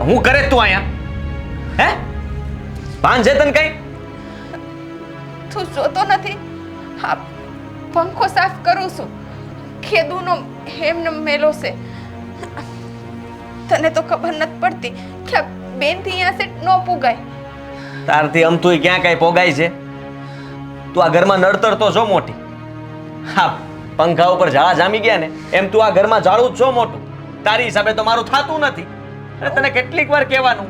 હું કરે તું અહીંયા? હે? ભાન છે તને કઈ? તું જોતો નથી? હા, પંખો સાફ કરું છું. ખેદુનો હેમને મેલો છે. તને તો ખબર નથી પડતી કે બેન થી અહીંયા સેટ નો પુગાય. તારથી આમ તું ક્યાં કઈ પોગાય છે? તું આ ઘરમાં નડતર તો છો મોટી. હા, પંખા ઉપર ઝાડા જામી ગયા ને એમ તું આ ઘરમાં ઝાડું જ છો મોટું. તારી હિસાબે તો મારું થાતું નથી. અને તને કેટલીક વાર કહેવાનું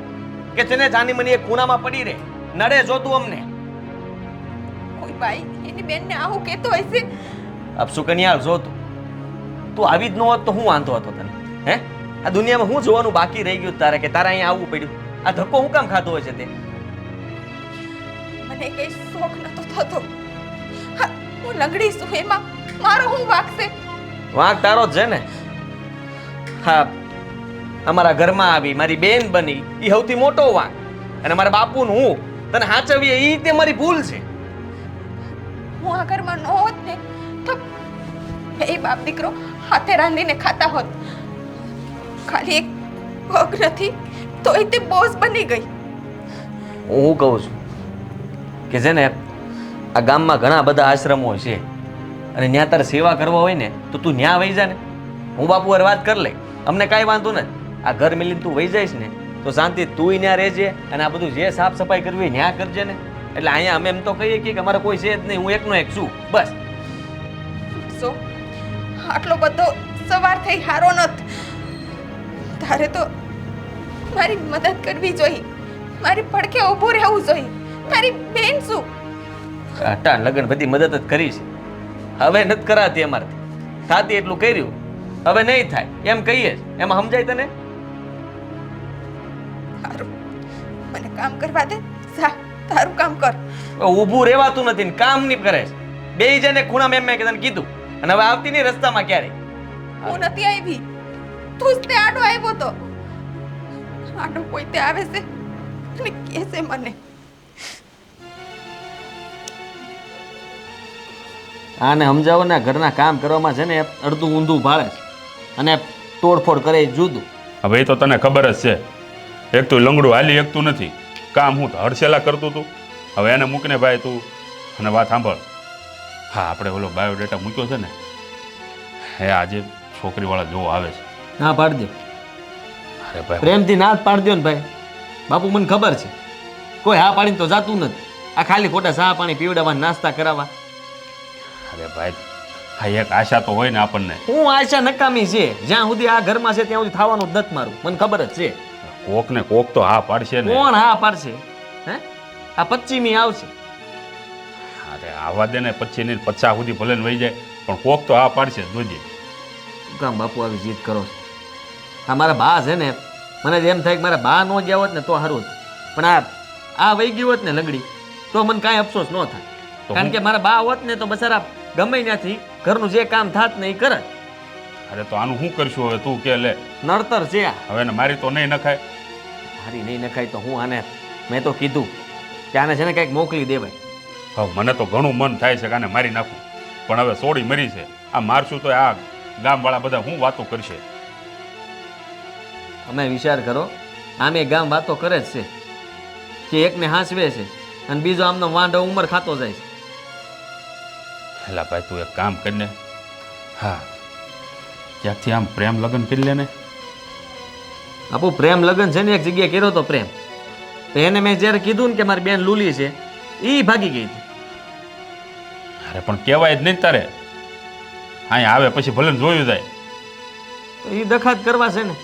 કે છે ને જાની મની એક ખૂણામાં પડી રહે, નડે જોતું અમને. કોઈ બાઈ એની બેનને આવું કહેતો હોય છે? અબ સુકન્યા જોતું તું આવી જ ન હોત તો હું વાંધો હતો તને? હે? આ દુનિયામાં હું જોવાનું બાકી રહી ગયું તારે કે તારે અહીંયા આવવું પડ્યું? આ ધક્કો હું કામ ખાતો હોય છે તે? મને કઈ શોખ નતો થતો. હા, હું લંગડી છું, એમાં મારો હું વાંક છે? વાંક તારો જ છે ને. હા, અમારા ઘરમાં આવી મારી બેન બની એ સૌથી મોટો વાંક. અને મારા બાપુનું હું તને હાચવીએ એ તે મારી ભૂલ છે. હું આ ઘરમાં ન હોત ને તો એ બાપ દીકરો હાથે રાંધીને ખાતા હોત. ખાલી એક પગ નથી તો એ તે બોસ બની ગઈ. હું કહું છું કે છે ને આ ગામમાં ઘણા બધા આશ્રમો છે અને ત્યાં તારે સેવા કરવા હોય ને તો તું ન્યા વહી જા ને. હું બાપુ હારે વાત કરી લે, અમને કાંઈ વાંધો નથી. આ ઘર મિલીને તું વહી જઈશ ને તો શાંતિ તું ત્યાં રહેજે અને આ બધું જે સાફ સફાઈ કરવી હોય ત્યાં કરજે ને. એટલે અહીંયા અમે એમ તો કહીએ કે અમારે કોઈ છે જ નહીં, હું એકનો એક છું બસ. સો આટલો બધો સવાર થઈ હારો નથ. તારે તો મારી મદદ કરવી જોઈએ, મારી પડખે ઊભું રહેવું જોઈએ. તારી બેન શું? આટા લગન બધી મદદ જ કરી છે, હવે નથી કરાતી અમારથી. થાતી એટલું કર્યું, હવે નહીં થાય એમ કહીએ જ. એમાં સમજાય તને? હારું, મને કામ કરવા દે. જા, તારું કામ કર. ઊભું રહેવાતું નથી ને કામ નહીં કરે છે. બેય જણે ખૂણામાં એમ મેં તને કીધું અને હવે આવતી નહીં રસ્તામાં ક્યારે. હું નથી આવી, તું જ તે આડો આવ્યો તો. આડો કોઈ તે આવે છે અને કહે છે મને. આને સમજાવો ને, ઘરના કામ કરવામાં છે ને અડધું ઊંધું ભાળે છે અને તોડફોડ કરે એ જુદું. હવે એ તો તને ખબર જ છે, એક તો લંગડું હાલી એકતું નથી. કામ હું તો હડસેલા કરતું હતું. હવે એને મૂકીને ભાઈ તું અને વાત સાંભળ. હા, આપણે ઓલો બાયોડેટા મૂક્યો છે ને, હે આજે છોકરીવાળા જોવા આવે છે. ના પાડી દો. અરે ભાઈ પ્રેમથી ના જ પાડી દો ને ભાઈ. બાપુ મને ખબર છે કોઈ હા પાડીને તો જાતું નથી. આ ખાલી ખોટા ચા પાણી પીવડાવવા, નાસ્તા કરાવવા. અરે ભાઈ, હા એક આશા તો હોય ને આપણને. હું આશા નકામી છે. જ્યાં સુધી આ ઘરમાં છે ત્યાં સુધી થવાનું જ નથી મારું, મને ખબર જ છે. કોક ને કોક તો હા પાડશે ને. કોણ હા પાડશે? હે? આ 25મી આવશે. અરે આવા દે ને, 25 ને 50 સુધી ભલે ને વહી જાય પણ કોક તો હા પાડશે જોજે. શું કામ બાપુ આવી જીદ કરો છો? આ મારા બા છે ને, મને એમ થાય કે મારા બા ન ગયા હોત ને તો સારું હતું. પણ આ વહી ગયું હોત ને લંગડી તો મને કાંઈ અફસોસ ન થાય. કારણ કે મારા બા હોત ને તો બસારા ગમે ત્યાંથી ઘરનું જે કામ થાત ને એ કરત. અરે તો આનું શું કરશું હવે તું કે લે. નડતર છે આ. હવે ને મારી તો નહીં નખાય. મારી નહીં નખાય તો હું આને મેં તો કીધું કે આને છે ને કંઈક મોકલી દેવાય. હવે મને તો ઘણું મન થાય છે કે આને મારી નાખું, પણ હવે સોડી મરી છે. આ મારશું તો આ ગામવાળા બધા શું વાતો કરશે? અમે વિચાર કરો, આમે ગામ વાતો કરે જ છે કે એકને હાંસવે છે અને બીજો આમનો વાંઢો ઉંમર ખાતો જાય છે. હેલા ભાઈ તું એક કામ કરીને, હા ક્યાંકથી આમ પ્રેમ લગ્ન કરી લે ને. આપું પ્રેમ લગ્ન છે ને એક જગ્યાએ કર્યો તો પ્રેમ, તો એને મેં જ્યારે કીધું ને કે મારી બેન લૂલી છે એ ભાગી ગઈ હતી. અરે પણ કહેવાય જ નહીં તારે. અહીંયા આવે પછી ભલે ને જોયું જાય. તો એ દખાત કરવા છે ને.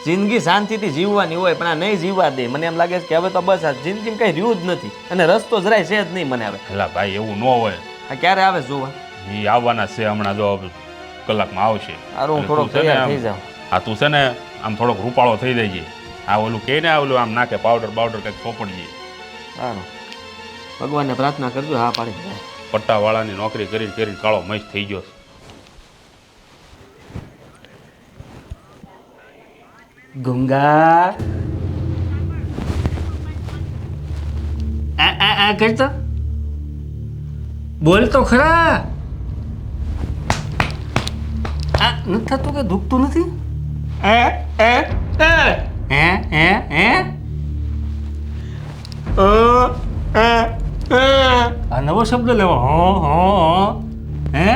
જિંદગી શાંતિથી જીવવાની હોય પણ આ નહીં જીવવા દે. મને એમ લાગે છે કે હવે તો બસ આ જિંદગીમાં કંઈ રહ્યું જ નથી અને રસ્તો જરાય છે જ નહીં મને હવે. હેલા ભાઈ એવું ન હોય. આ ક્યારે આવે જોવા? એ આવવાના છે હમણાં, જો કલાકમાં આવશે. સારું હું થોડોક તૈયાર થઈ જાઉં. હા તું છે ને આમ થોડોક રૂપાળો થઈ જાય. આ ઓલું કહે ને ઓલું આમ નાખે પાવડર કંઈક ચોપડીએ. સારું, ભગવાનને પ્રાર્થના કરજો હા પાડી જાય. પટ્ટાવાળાની નોકરી કરી કરીને કાળો મસ્ત થઈ ગયો. ગુંગા આ કરતો બોલ તો ખરા. આ નથી થતું કે દુખતું નથી? હે હે હે આ નવો શબ્દ લેવો હે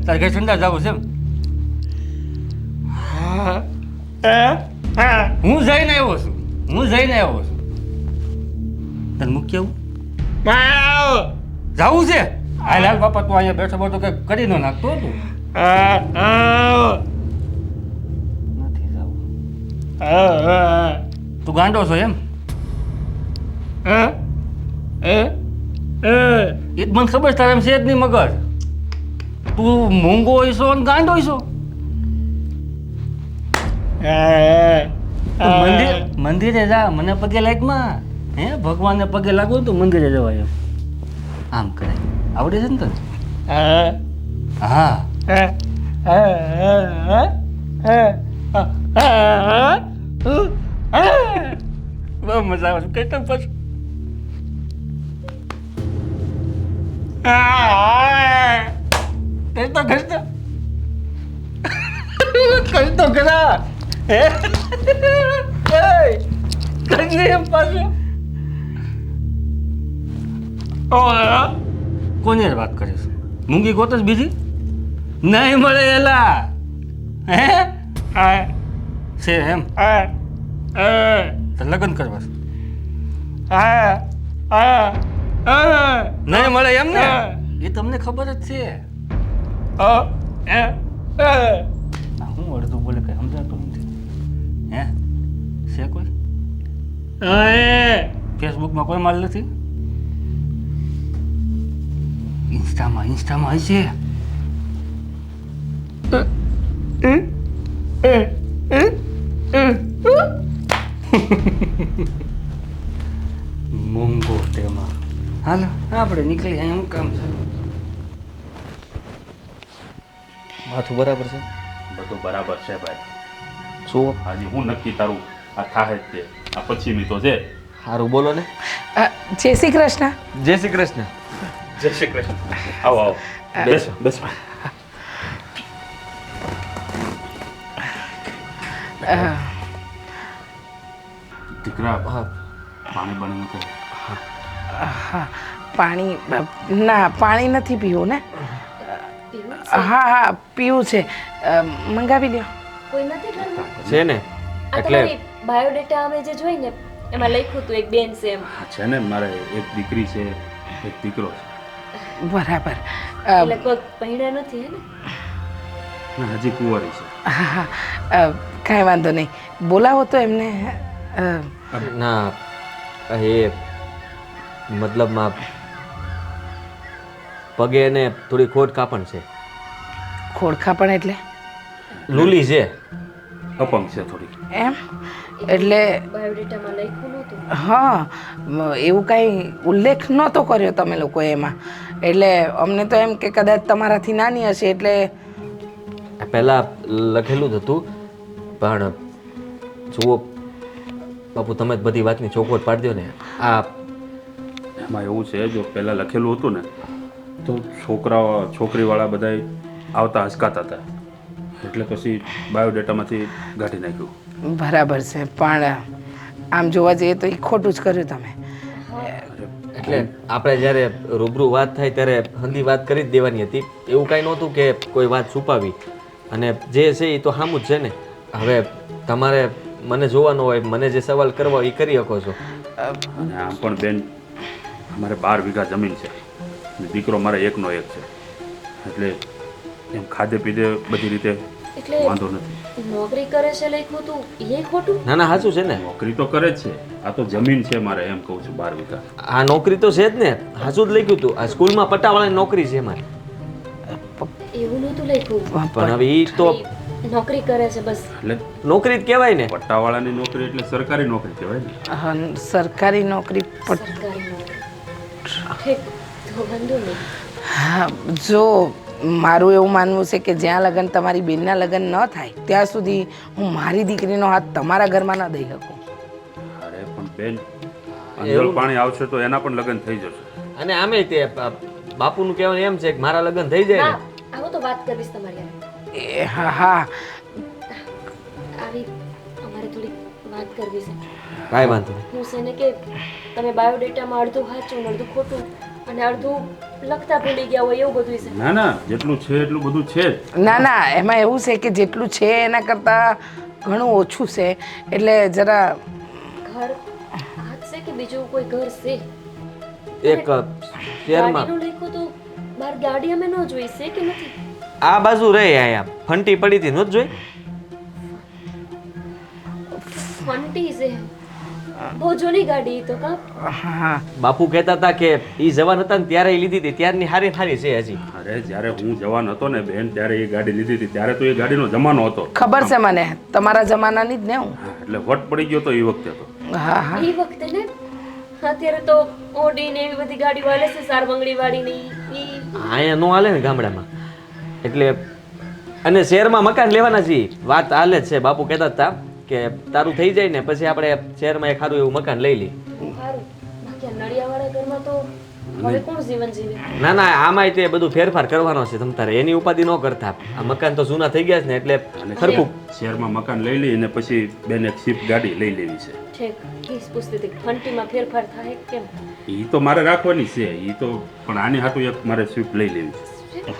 તારે ઘરે ઠંડા જવું છે હું જઈને આવ્યો છું તને મૂકી આવું જવું છે હાલ હાલ બાપા તું અહીંયા બેઠો બેઠો કઈ કરી ન નાખતો તું નથી જવું તું ગાંડો છો એમ એ મને ખબર છે તારે એમ છે જ નહીં મગર તું મૂંગો હોઈશો અને ગાંડો હોઈશો મંદિરે જા મને પગે લાગમાં હે ભગવાનને પગે લાગવું તો મંદિરે જવાય એમ આમ કરાય આવડે છે ને તને હા બહુ મજા આવે છે કઈ તો પછી કરતો ખરા એમ પાછું કોની યાર વાત કરીશ મૂંગી ગોતસ બીજી નહીં મળે એલા હે છે એમ તો લગ્ન કરવા નહીં મળે એમ ને એ તમને ખબર જ છે હું અડધું બોલે કઈ સમજાતું નથી હે છે કોઈ ફેસબુકમાં કોઈ માલ નથી ઇન્સ્ટામાં હશે મૂંગો તેમાં હાલો આપણે નીકળી એમ કામ છે માથું બરાબર છે બધું બરાબર છે ભાઈ શું હાજી હું નક્કી તારું આ થાય જ તે આ પછીમી તો છે સારું બોલો ને જય શ્રી કૃષ્ણ. જય શ્રી કૃષ્ણ. જય શ્રી કૃષ્ણ આવો આવો બેસો બેસો દીકરા હા પાણી બની કે હા પાણી ના પાણી નથી પીવું ને હા હા પીવું છે મંગાવી લ્યો. કોઈ નથી ઘરમાં? છે ને આ એટલે તમારી બાયોડેટા અમે જે જોઈ ને એમાં લખ્યું હતું એક બેન છે એમ. છે ને મારે એક દીકરી છે એક દીકરો છે બરાબર એટલે કોઈ પહેણ્યા નથી હે ને? ને હજી કુંવારી છે હા હા કાંઈ વાંધો નહીં બોલાવો તો એમને ના એ મતલબમાં પગે એને થોડી ખોટ કાપણ છે. ખોડખા પણ એટલે લૂલી છે. અપંગ છે થોડી એમ એટલે બાયોડેટામાં લખ્યું નહોતું. હા એવું કાંઈ ઉલ્લેખ નહોતો કર્યો તમે લોકોએ એમાં એટલે અમને તો એમ કે કદાચ તમારાથી નાની હશે એટલે પહેલાં લખેલું જ હતું પણ જુઓ બાપુ તમે જ બધી વાતની ચોખવટ પાડી દો ને. આ એમાં એવું છે જો પહેલાં લખેલું હતું ને તો છોકરીવાળા બધા આવતા હસકાતા હતા એટલે પછી બાયોડેટામાંથી કાઢી નાખ્યું. બરાબર છે પણ આમ જોવા જઈએ તો એ ખોટું જ કર્યું તમે. એટલે આપણે જ્યારે રૂબરૂ વાત થાય ત્યારે હંધી વાત કરી જ દેવાની હતી. એવું કાંઈ નહોતું કે કોઈ વાત છુપાવી અને જે છે એ તો સામું જ છે ને. હવે તમારે મને જોવાનું હોય મને જે સવાલ કરવા હોય એ કરી શકો છો. અને આમ પણ બેન અમારે 12 વીઘા જમીન છે અને દીકરો મારે એકનો એક છે એટલે એમ ખાધે પીધે બધી રીતે એટલે વાંધો નથી. નોકરી કરે છે લખ્યું હતું એ ખોટું? ના ના સાચું છે ને. નોકરી તો કરે જ છે આ તો જમીન છે મારે એમ કહું છું 12 વીઘા. આ નોકરી તો છે જ ને. સાચું જ લખ્યું હતું. આ સ્કૂલમાં પટ્ટાવાળાની નોકરી છે મારે. એવું નહોતું લખ્યું. પણ હવે એ તો ખાલી નોકરી કરે છે બસ. એટલે નોકરી જ કહેવાય ને. પટ્ટાવાળાની નોકરી એટલે સરકારી નોકરી કહેવાય ને. હા, સરકારી નોકરી પણ સરકારી નોકરી ઠીક તો વાંધો નહીં. હા જો મારું એવું માનવું છે કે જ્યાં લગ્ન તમારી બેનના લગ્ન ન થાય ત્યાં સુધી હું મારી દીકરીનો હાથ તમારા ઘરમાં ન દઈ શકું. અરે પણ બેન અંજળ પાણી આવશે તો એના પણ લગ્ન થઈ જશે. અને આમે તે બાપુનું કહેવાનું એમ છે કે મારા લગ્ન થઈ જાય ના ને આવો તો વાત કરવીશ તમારી હારે. એ હા હા આવી અમારે થોડી વાત કરવી છે. કાંઈ વાંધો નહીં. હું છે ને કે તમે બાયોડેટામાં અડધું સાચું ને અડધું ખોટું અને અડધું લખતા ભૂલી ગયા હોય એવું બધું છે. ના ના જેટલું છે એટલું બધું છે જ. ના ના એમાં એવું છે કે જેટલું છે એના કરતાં ઘણું ઓછું છે એટલે જરા ઘર આ જ છે કે બીજું કોઈ ઘર છે? એક શહેરમાં ગાડીનું લખ્યું તો બહાર ગાડી અમે ન જોઈ છે કે નથી? આ બાજુ રહે અહીંયા ફંટી પડી હતી નહોત જોઈ? ફંટી છે બહુ જૂની ગાડી તો કા? હા બાપુ કહેતા હતા કે એ જવાન હતા ને ત્યારે લીધી હતી, ત્યારની હારી છે હજી. અરે જ્યારે હું જવાન હતો ને બેન ત્યારે એ ગાડી લીધી હતી ત્યારે તો એ ગાડીનો જમાનો હતો. ખબર છે મને તમારા જમાનાની જ ને હું હા, એટલે વટ પડી ગયો તો એ વખતે તો. હા હા એ વખતે ને અત્યારે તો ઓડી ને એવી બધી ગાડી વાલે છે સારબંગડી વાળી ની અહીંયા નો હાલે ને ગામડામાં એટલે. અને શહેરમાં મકાન લેવાના છીએ, વાત હાલે જ છે. બાપુ કહેતા હતા કે તારું થઈ જાય ને પછી આપણે શહેરમાં એક સારું એવું મકાન લઈ લઈએ. સારું. બાકી આ નળિયાવાળા ઘરમાં તો હવે કોણ જીવન જીવે? ના ના આમાંય તે બધું ફેરફાર કરવાનો છે તમ તારે, એની ઉપાધિ ન કરતા. આ મકાન તો જૂના થઈ ગયા છે ને એટલે ખરખું. શહેરમાં મકાન લઈ લઈ અને પછી બેન એક સ્વિફ્ટ ગાડી લઈ લેવી છે. ઠીક કીસ પૂછતી હતી ફંટીમાં ફેરફાર થાય કેમ? એ તો મારે રાખવાની છે એ તો, પણ આની હાટું એક મારે સ્વિફ્ટ લઈ લેવી છે.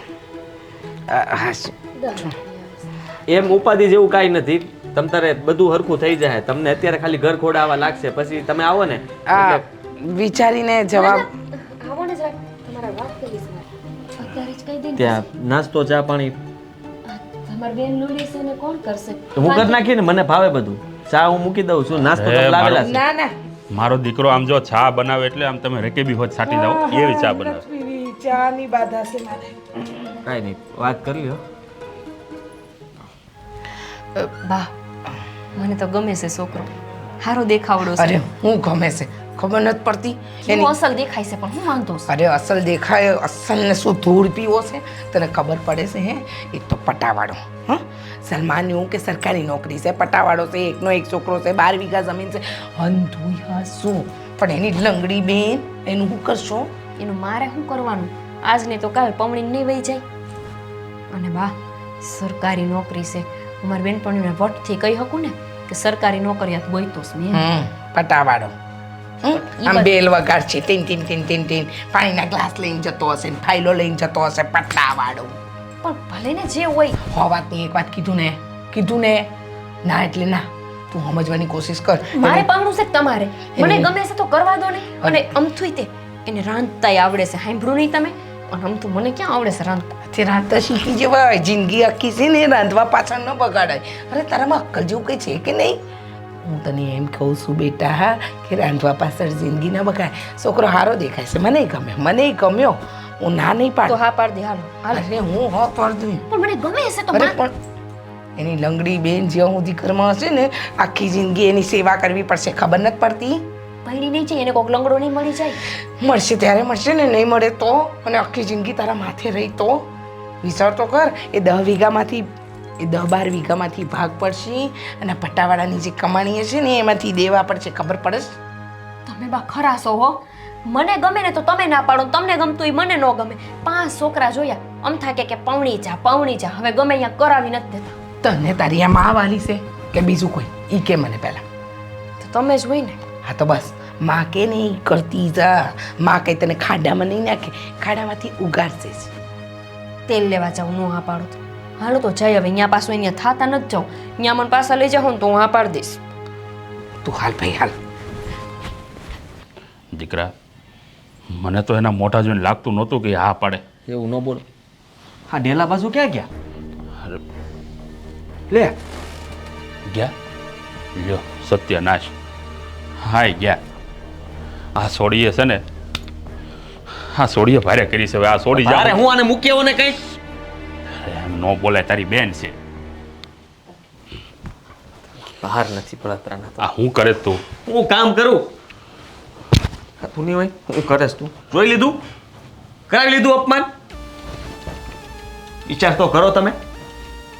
હા એમ ઉપાધિ જેવું કાંઈ નથી. તમ તારે બધું હરખું થઈ જાય. તમને અત્યારે ખાલી ઘર ખોડાવવા લાગશે, પછી તમે આવો ને આ વિચારીને જવાબ આવો ને જરાક તમારા વાત કરીશ મારે. અત્યારે જ કહી દે ને. ત્યાં નાસ્તો ચા પાણી તમારી બેન લુલી છે ને કોણ કરશે? હું કરી નાખી ને, મને ભાવે બધું. ચા હું મૂકી દઉં છું, નાસ્તો તમે લાવેલા છે. ના ના મારો દીકરો આમ જો ચા બનાવે એટલે આમ તમે રેકેબી હોત છાટી જાઓ એવી ચા બનાવે. ચાની બાધા છે મારે કાંઈ નહીં, વાત કરી લ્યો. બા મને તો ગમે છે છોકરો, સારો દેખાવડો અરે છે. હું ગમે છે ખબર નથી પડતી હું અસલ દેખાય છે પણ હું વાંધો છે? અરે અસલ દેખાય અસલ ને શું ધૂળ પીવો છે તને ખબર પડે છે હે? એક તો પટાવાળો હા સલમાન એવું કે સરકારી નોકરી છે, પટાવાળો છે, એકનો એક છોકરો છે, 12 વીઘા જમીન છે, અંધુયા શું પણ એની લંગડી બેન એનું શું કરશો? એનું મારે શું કરવાનું? આજ ને તો કાલ પમણી નહીં વહી જાય. અને બા સરકારી નોકરી છે, હું મારી બેનપણીને વટથી કહી શકું ને કે સરકારી નોકરિયાત બોયતો છે મેં. પટાવાળો આમ બેલ વગાડ છે tin tin tin tin tin પાણીના ગ્લાસ લઈને જતો હશે ને ફાઇલો લઈને જતો હશે પટાવાળો. પણ ભલે ને જે હોય. હો વાતની એક વાત કીધું ને ના એટલે ના તું સમજવાની કોશિશ કર. મારે પામણું છે કે તમારે? મને ગમે છે તો કરવા દો ને. અને અમથુંય તે એને રાંધતાય આવડે છે, સાંભળ્યું નહીં તમે? અને અમથું મને ક્યાં આવડે છે રાંધતા? તે રાંધતા શીખી જવાય, જિંદગી આખી છે ને રાંધવા પાછળ ન બગાડાય. અરે તારામાં અક્કલ જેવું કંઈ છે કે નહીં? હું તને એમ કહું છું બેટા હા કે રાંધવા પાછળ જિંદગી ન બગાડાય. છોકરો સારો દેખાય છે, મને ગમ્યો, હું ના નહીં તો પાડું. હા પાડ દે હાલો. અરે હું હો પાડું. પણ મને ગમે છે તો અરે માં- પણ એની લંગડી બેન જ્યાં સુધી ઘરમાં હશે ને આખી જિંદગી એની સેવા કરવી પડશે, ખબર નથી પડતી? પૈણી નહીં જાય એને કોક લંગડો નહીં મળી જાય. મળશે ત્યારે મળશે ને, નહીં મળે તો? અને આખી જિંદગી તારા માથે રહી તો? વિચાર તો કર, એ 10 વીઘામાંથી એ 10-12 વીઘામાંથી ભાગ પડશે અને પટ્ટાવાળાની જે કમાણી હશે ને એમાંથી દેવા પડશે, ખબર પડે છે? તમે બા ખરા છો હો. મને ગમે ને તો તમે ના પાડો, તમને ગમતું ય મને ન ગમે. 5 છોકરા જોયા અમથા કે પૌણી જા. હવે ગમે અહીંયા કરાવી નથી દેતા. તને તારી આ માં વાલી છે કે બીજું કોઈ? ઈ કે મને પહેલા. તો તમે જ હોય ને. હા તો બસ માં કે ને ઈ કરતી જા. માં કઈ તને ખાડામાં નહીં નાખે, ખાડામાંથી ઉગાડશે જ. તેલ લેવા જાઉં ન હા પાડો તો હાલો તો જઈ. હવે અહીંયા પાછું અહીંયા થાતા નથી જાઉં. અહીંયા મને પાછા લઈ જાઓ ને તો હું હા પાડી દઈશ. તું હાલ ભાઈ હાલ. દીકરા મને તો એના મોઢા જોઈને લાગતું નહોતું કે હા પાડે. એવું ન બોલો. હા ઢેલા બાજુ ક્યાં ગયા? અરે લે ગયા લ્યો સત્યનાશ. હાય ગયા. આ સોડીએ છે ને, આ સોડીએ ભારે કરી છે. હવે આ સોડી અરે જાવ. હું આને મૂક્યો ને કઈ એમ ન બોલાય, તારી બેન છે. બહાર નથી પડતરાના. આ હું કરે તું? હું કામ કરું. તું નહીં હોય હું કરેશ? તું જોઈ લીધું, કરાવી લીધું અપમાન. વિચાર તો કરો તમે.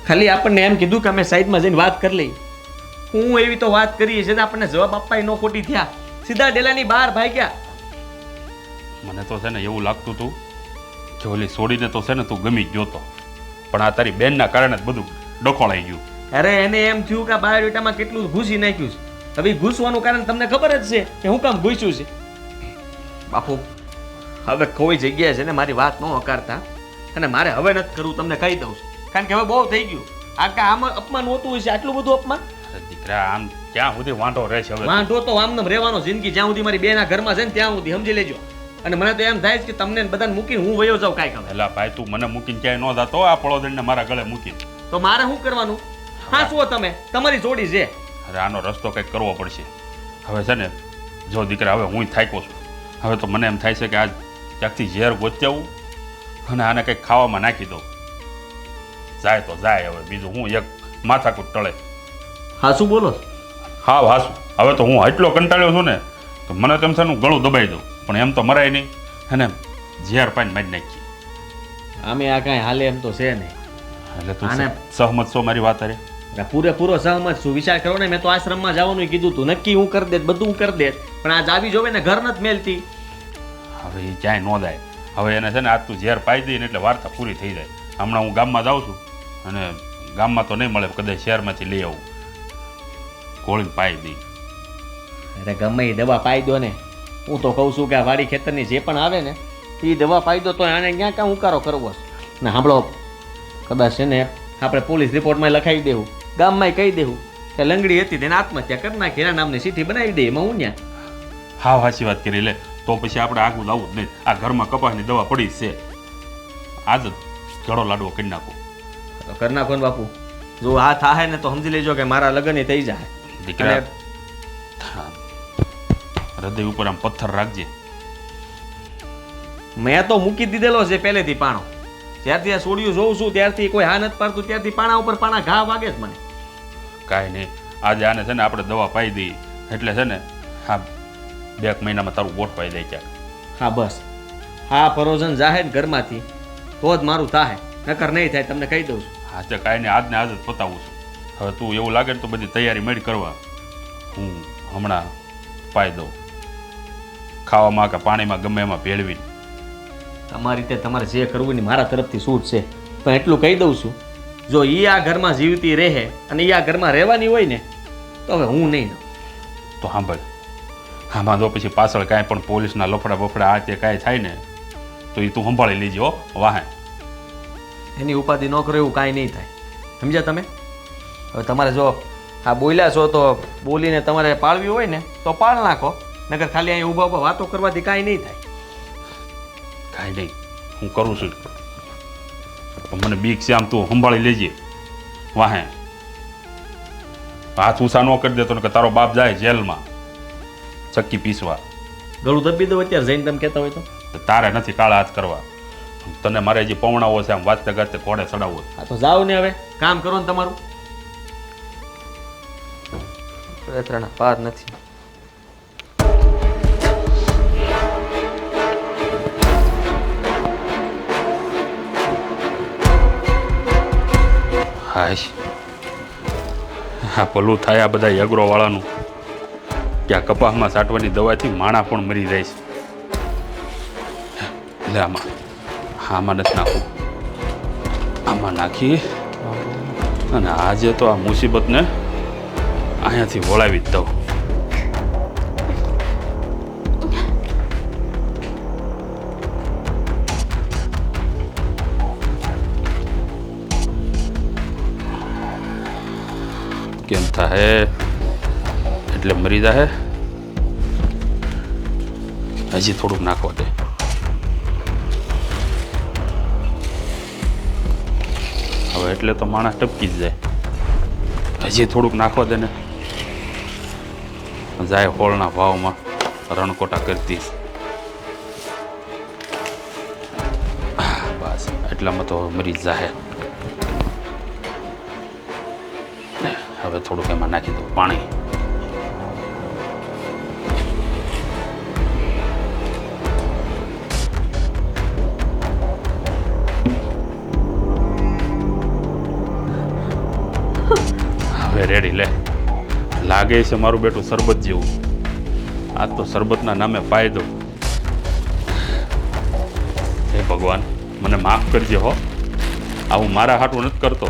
ખાલી આપણને એમ કીધું કે અમે સાઈડમાં જઈને વાત કરી લઈએ. હું એવી તો વાત કરીએ છે આપણને જવાબ આપવા ન ખોટી થયા. સીધા ડેલાની બહાર ભાગ્યા. મને તો છે ને એવું લાગતું હતું કે ઓલી સોડીને તો છે ને તું ગમી જ ગયો તો. પણ આ તારી બેનના કારણે જ બધું ડખોળાઈ ગયું. અરે એને એમ થયું કે આ બાયોડેટામાં કેટલું ઘૂસી નાખ્યું છે. હવે ઈ ઘૂસવાનું કારણ તમને ખબર જ છે કે હું કામ ઘૂસ્યું છે. બાપુ હવે કોઈ જગ્યાએ છે ને મારી વાત ન હકારતા, અને મારે હવે નથી કરવું, તમને કહી દઉં છું. કારણ કે હવે બહુ થઈ ગયું. આમાં અપમાન હોતું હોય છે, આટલું બધું અપમાન. અરે દીકરા, આમ ક્યાં સુધી વાંઢો રહેશે હવે? વાંઢો તો આમને રહેવાનો જિંદગી જ્યાં સુધી મારી બેના ઘરમાં છે ને ત્યાં સુધી, સમજી લેજો. અને મને તો એમ થાય છે કે તમને બધાને મૂકીને હું વયો જાઉં કાંઈ કામ. એલા ભાઈ, તું મને મૂકીને ક્યાંય ન જાતો, આ પળોદરને મારા ગળે મૂકીને. તો મારે શું કરવાનું? હા શું તમે, તમારી જોડી છે. અરે આનો રસ્તો કંઈક કરવો પડશે હવે. છે ને, જો દીકરા, હવે હું થાક્યો છું. હવે તો મને એમ થાય છે કે આજ ક્યાંકથી ઝેર ગોતી આવું અને આને કંઈક ખાવામાં નાખી દઉં. જાય તો જાય, હવે બીજું હું એક માથાકૂટ ટળે. હા શું બોલો? હા હાસું. હવે તો હું એટલો કંટાળ્યો છું ને તો મને તેમ છે હું ગળું દબાઈ દઉં, પણ એમ તો મરાય નહીં. અને ઝેર પાઈને મારી નાખી. આમે આ કાંઈ હાલે એમ તો છે નહીં. એટલે તું આને- સહમત છો મારી વાત? અરે પૂરેપૂરો સહમત છું. વિચાર કરો ને, મેં તો આશ્રમમાં જવાનું કીધું તું, નક્કી હું કરી દેત, બધું હું કરી દેત, પણ આજ આવી જોવે ને ઘર નથી મેલતી. હવે એ ક્યાંય ન જાય. હવે એને છે ને આજ તું ઝેર પાઈ દઈ ને એટલે વાર્તા પૂરી થઈ જાય. હમણાં હું ગામમાં જાઉં છું અને ગામમાં તો નહીં મળે, કદાચ શહેરમાંથી લઈ આવું, ગોળીને પાઈ દઈ. અરે ગમે એ દવા પાઈ દો ને. હું તો કહું છું કે આ વાડી ખેતરની જે પણ આવે ને એ દવા પાઈ દો, તો આને ક્યાં કાં ઉકારો કરવો છે. ને સાંભળો, કદાચ છે ને આપણે પોલીસ રિપોર્ટમાં લખાવી દેવું, ગામમાં કહી દેવું કે લંગડી હતી તેને આત્મહત્યા કરી નાખી, એના નામની ચિઠ્ઠી બનાવી દે. એમાં હું ન્યા હા સાચી વાત કરી લે. તો પછી આપણે આગળ લાવવું જ નહીં. આ ઘરમાં કપાસની દવા પડી જ છે, આજ જ ઘડો લાડવો કરી નાખો. તો કરી નાખો ને બાપુ. જો આ થાય ને તો સમજી લેજો કે મારા લગ્ન થઈ જાય. દીકરા, અને હૃદય ઉપર આમ પથ્થર રાખજે. મેં તો મૂકી દીધેલો છે પહેલેથી પાણો. જ્યારથી આ સોડિયું જોઉં છું ત્યારથી કોઈ હા નથી પાડતું, ત્યારથી પાણા ઉપર પાણા ઘા વાગે જ મને. કાંઈ નહીં, આજે આને છે ને આપણે દવા પાઈ દઈએ એટલે છે ને હા 2 મહિનામાં તારું ગોઠવાઈ જાય ક્યાંક. હા બસ, હા પરોજન જાહે ને ઘરમાંથી તો જ મારું થાય, નકર નહીં થાય, તમને કહી દઉં છું. હા તે કાંઈ નહીં, આજને આજ જ પતાવું છું. હવે તું એવું લાગે ને તો બધી તૈયારી મળી કરવા. હું હમણાં પાઈ દઉં, ખાવામાં કે પાણીમાં ગમે એમાં ભેળવીને. તમારી રીતે તમારે જે કરવું ને મારા તરફથી છૂટ છે, પણ એટલું કહી દઉં છું, જો એ આ ઘરમાં જીવતી રહે અને એ આ ઘરમાં રહેવાની હોય ને તો હવે હું નહીં રહું. તો સાંભળ, આમાં જો પછી પાછળ કાંઈ પણ પોલીસના લફડા બફડા આ તે કાંઈ થાય ને તો એ તું સંભાળી લેજે હો વાહે. એની ઉપાધિ ન કરો એવું કાંઈ નહીં થાય, સમજ્યા તમે? હવે તમારે જો આ બોલ્યા છો તો બોલીને તમારે પાળવી હોય ને તો પાળ નાખો, નકર ખાલી અહીં ઊભા ઊભા વાતો કરવાથી કાંઈ નહીં થાય. કાંઈ નહીં, હું કરું છું. પણ મને બીક છે, આમ તું સંભાળી લેજે વાહે. હાથ ઊંચા ન કરી દેતો ને કે તારો બાપ જાય જેલમાં ચક્કી પીસવા. ગળું દબી દો અત્યારે જઈને, તમે કહેતા હોય તો. તો તારે નથી કાળા હાથ કરવા. તને મારે જે પવણાવો છે આમ વાંચતે ગાતે ઘોડે ચડાવવો. હા તો જાઓ ને, હવે કામ કરો ને તમારું. ત્રણ પાર નથી. હાશ, હા ભલું થાય આ બધા અગ્રોવાળાનું કે આ કપાસમાં સાટવાની દવાથી માણા પણ મરી જાય છે. એટલે આમાં નથી નાખવું, આમાં નાખી અને આજે તો આ મુસીબતને અહીંયાથી વળાવી જ દઉં. કેમ થાય એટલે મરી જાય. હજી થોડુંક નાખવા દે. હવે એટલે તો માણસ ટપકી જ જાય. હજી થોડુંક નાખવા દે ને, જાય હોળના ભાવમાં રણકોટા કરતી. બસ એટલામાં તો મરી જ જાય. હવે થોડુંક એમાં નાખી દઉં પાણી. હવે રેડી લે. લાગે છે મારું બેટું શરબત જેવું. આજ તો શરબતના નામે પાઈ દઉં. હે ભગવાન, મને માફ કરજે હો. આવું મારા હાટું નથી કરતો.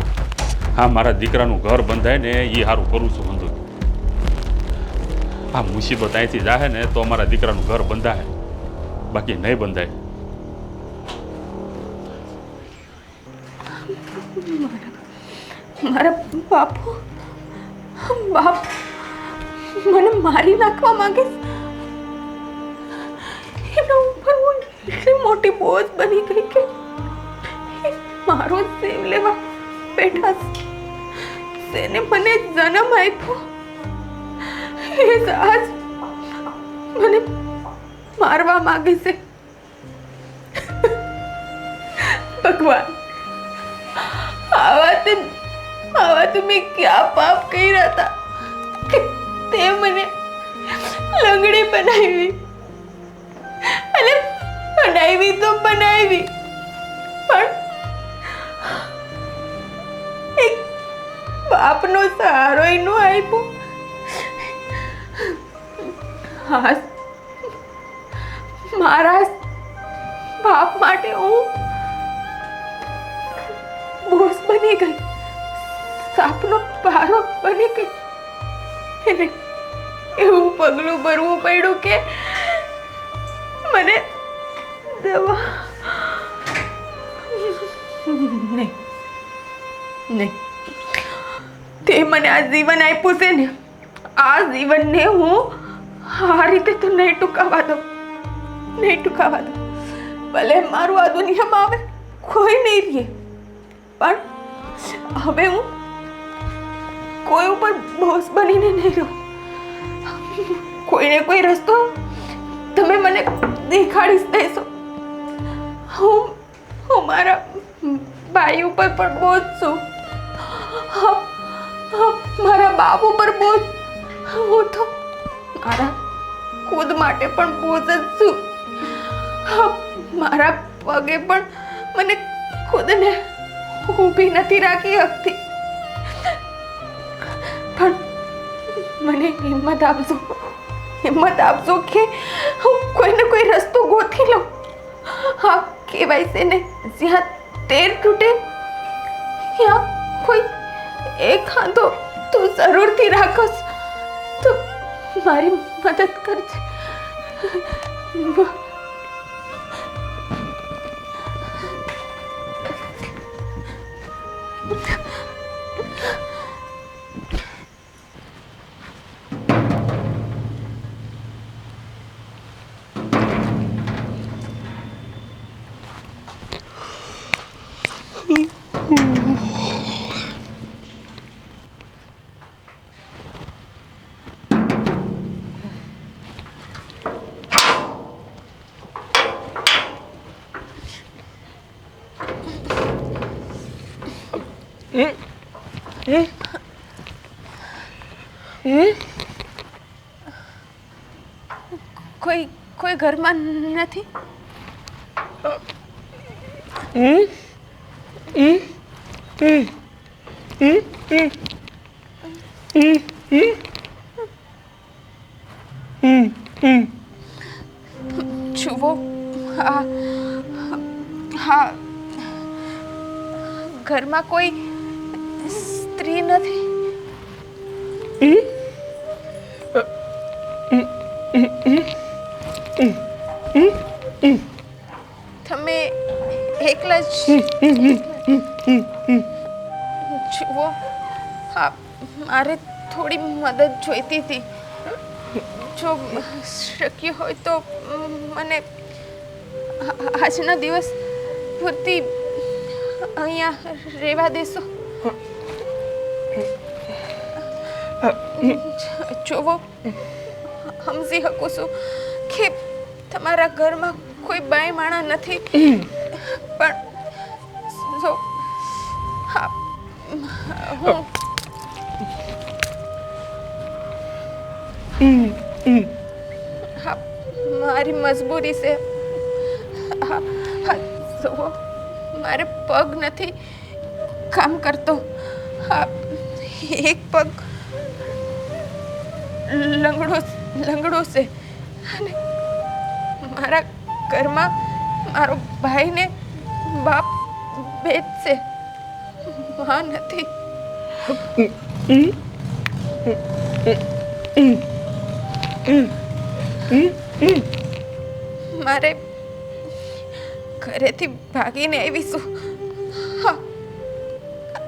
હા, મારા દીકરાનું ઘર બંધાય ને એ સારું કરું છું બંધુ. આ મુસીબત અહીંથી જાહે ને તો અમારા દીકરાનું ઘર બંધાય, બાકી નહીં બંધાય. મારા બાપુ બાપ મને મારી નાખવા માંગે છે. એના ઉપર હું એટલી મોટી બોજ બની ગઈ કે એ મારો સેવ લેવા બેઠા છે. તેને મને જન્મ આપ્યો એ આજ મને મારવા માંગે છે. ભગવાન, આવા તો મેં ક્યાં પાપ કર્યા હતા કે તે મને લંગડી બનાવી. અને બનાવી તો બનાવી, પણ એક બાપનો સહારો ય ન આપ્યો. હા, મારા બાપ માટે હું બોસ બની ગઈ, સાપનો પારો બની ગઈ. એને એવું પગલું ભરવું પડ્યું કે મને દવા નહીં. તે મને આ જીવન આપ્યું છે ને, આ જીવનને હું આ રીતે તો નહીં ટૂંકાવા દઉં. ભલે મારું આ દુનિયામાં આવે કોઈ નહીં રહે, પણ હવે હું કોઈ ઉપર બોસ બનીને નહીં રહું. કોઈને કોઈ રસ્તો તમે મને દેખાડી દેશો. હું મારા ભાઈ ઉપર પણ બોજ છું, મારા બાપ ઉપર બોજ. હું તો મારા ખુદ માટે પણ બોજ જ છું. મારા પગે પણ મને ખુદને ઊભી નથી રાખી શકતી. પણ મને હિંમત આપજો કે હું કોઈને કોઈ રસ્તો ગોતી લઉં. હા, કહેવાય છે ને, જ્યાં તેર તૂટે ત્યાં કોઈ એક હાથો તો જરૂરથી રાખોસ. તો મારી મદદ કરજે. કોઈ ઘરમાં નથી? જુઓ, હા, ઘરમાં કોઈ સ્ત્રી નથી. તમે એકલા જ? જુઓ, હા, મારે થોડી મદદ જોઈતી હતી. જો શક્ય હોય તો મને આજના દિવસ પૂરતી અહીંયા રહેવા દેશો? જુઓ, સમજી શકું છું કે તમારા ઘરમાં કોઈ બાઈ માણા નથી, પણ જો હા, હા, મારી મજબૂરી છે. હા, જુઓ, મારે પગ નથી કામ કરતો. હા, એક પગ લંગડો છે અને મારા ઘરમાં મારો ભાઈ ને બાપ બે જ છે. માં નથી. મારે ઘરેથી ભાગીને આવીશું. હા,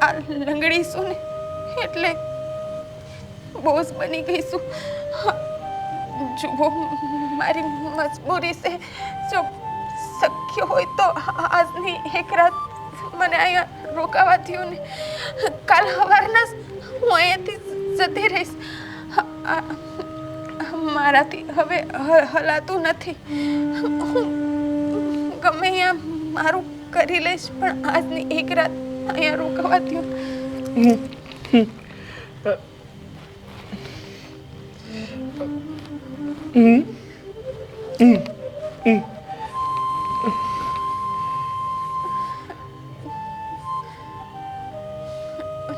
આ લંગડીશું ને એટલે બોસ બની ગઈશું. હા, જુઓ મારી મજબૂરી છે. જો શક્ય હોય તો આજની એક રાત મને અહીંયા રોકાવા થયું ને કાલ સવારના હું અહીંયાથી જતી રહીશ. મારાથી હવે હલાતું નથી. હું ગમે અહીંયા મારું કરી લઈશ પણ આજની એક રાત અહીંયા રોકાવા થયું.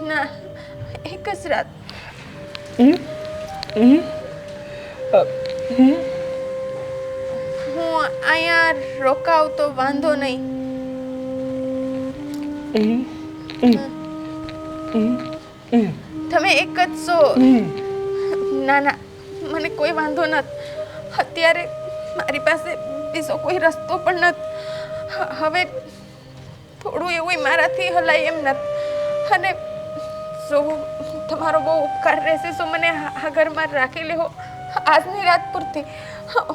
ના, એક જ રાત. હું અહીંયા રોકાવ તો વાંધો નહીં. તમે એક જ છો. ના ના, મને કોઈ વાંધો નથી. અત્યારે મારી પાસે બીજો કોઈ રસ્તો પણ નથી. હવે થોડું એવું મારાથી હલાય એમ નથી. અને જો તમારો બહુ ઉપકાર રહેશે તો મને આ ઘરમાં રાખી લેવો આજની રાત પૂરતી.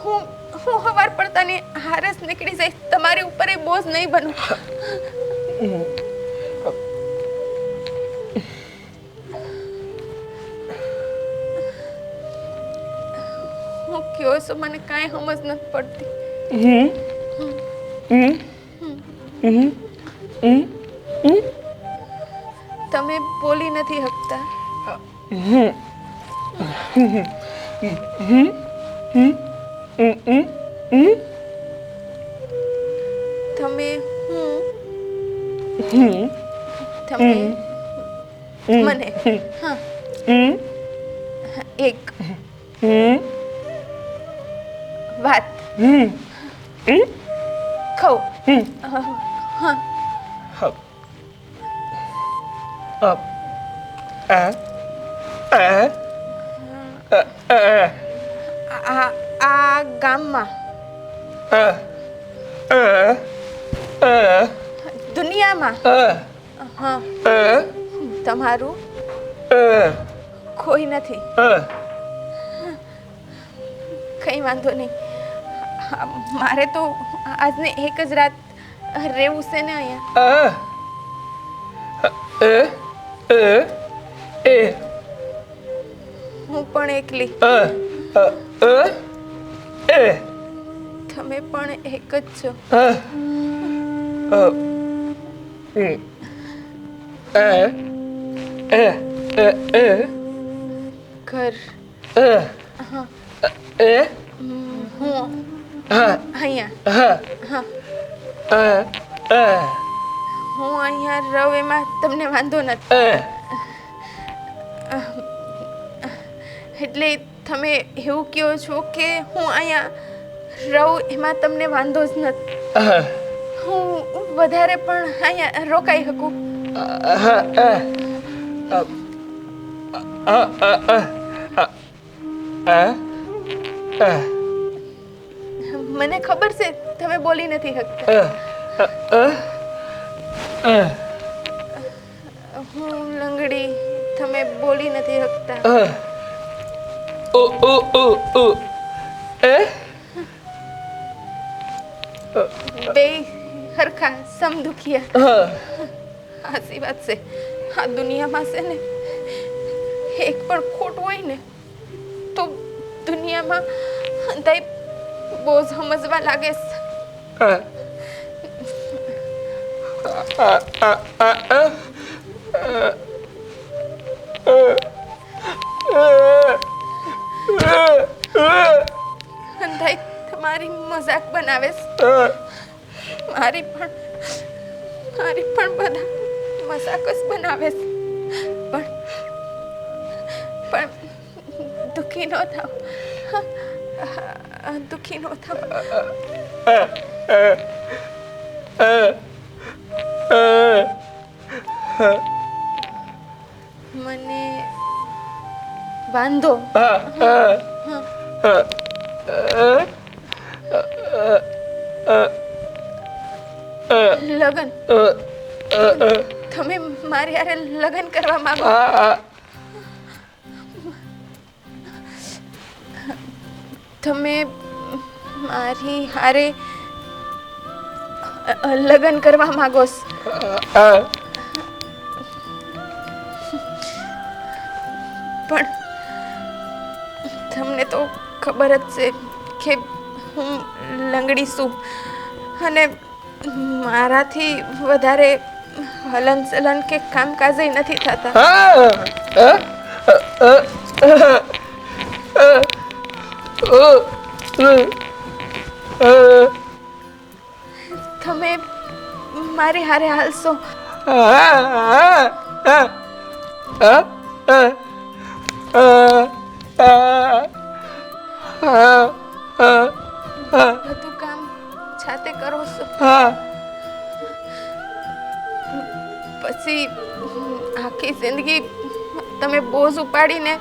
હું સવાર પડતાની હારે જ નીકળી જઈશ. તમારી ઉપર એ બોજ નહીં બનું. હું કયો છું મને કાંઈ સમજ નથી પડતી. તમે બોલી નથી શકતા. તમે તમે મને હા એક વાત કહો. હા, આ ગામમાં દુનિયામાં હા તમારું કોઈ નથી. કઈ વાંધો નહીં. મારે તો આજને એક જ રાત રહેવું છે ને અહીંયા. હું પણ એકલી. તમે પણ એક જ છો. ઘર હા હું અહીંયા હું અહીંયા રહું એમાં તમને વાંધો નથી. એટલે તમે એવું કહો છો કે હું અહીંયા રહું એમાં તમને વાંધો જ નથી. હું વધારે પણ અહીંયા રોકાઈ શકું. મને ખબર છે તમે બોલી નથી શકતા. હું લંગડી, તમે બોલી નથી શકતા. બે હરખા સમદુખિયા. સાચી વાત છે. આ દુનિયામાં છે ને એક પણ ખોટ હોય ને તો દુનિયામાં અંધાઈ બહુ સમજવા લાગે છે. અંધાઈ તમારી મજાક બનાવે છે. મારી પણ બધા મજાક જ બનાવે છે. પણ દુઃખી ન થાવ. દુઃખી ન થાવ. મને બાંધો. લગન તમે મારી હારે લગન કરવા માંગો? તમે મારી હારે લગન કરવા માંગો છો? પણ તમને તો ખબર જ છે કે હું લંગડી છું અને મારાથી વધારે હલન ચલન કે કામકાજ નથી થતા. તમે મારી હારે હાલશો? બધું કામ જાતે કરો છો? પછી આખી જિંદગી તમે બોજ ઉપાડીને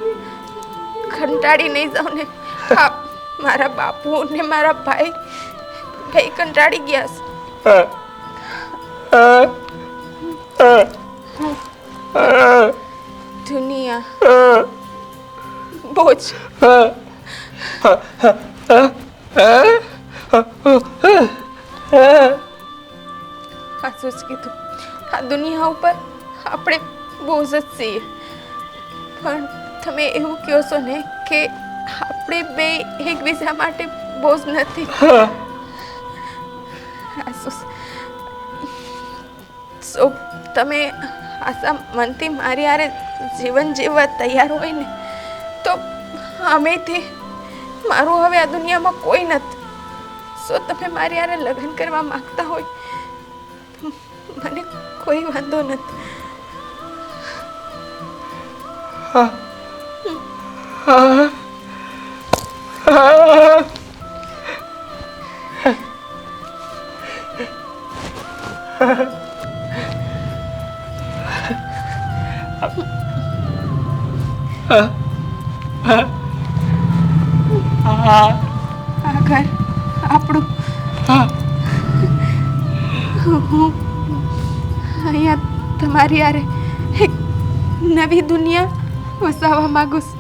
કંટાળી નહીં જાઓ ને? હા, મારા બાપુ ને મારા ભાઈ બે કંટાળી ગયા છે. દુનિયા બોજ. સાચું જ કીધું. આ દુનિયા ઉપર આપણે બોજ જ છીએ. પણ તમે એવું કહો છો ને કે આપણે બે એકબીજા માટે બોજ નથી. સો તમે આશા મનથી મારી હારે જીવન જીવવા તૈયાર હોય ને તો અમેથી મારું હવે આ દુનિયામાં કોઈ નથી. સો તમે મારી હારે લગ્ન કરવા માંગતા હોય મને કોઈ વાંધો નથી. આ ઘર આપણું. હું અહીંયા તમારી હારે એક નવી દુનિયા વસાવવા માંગુ છું.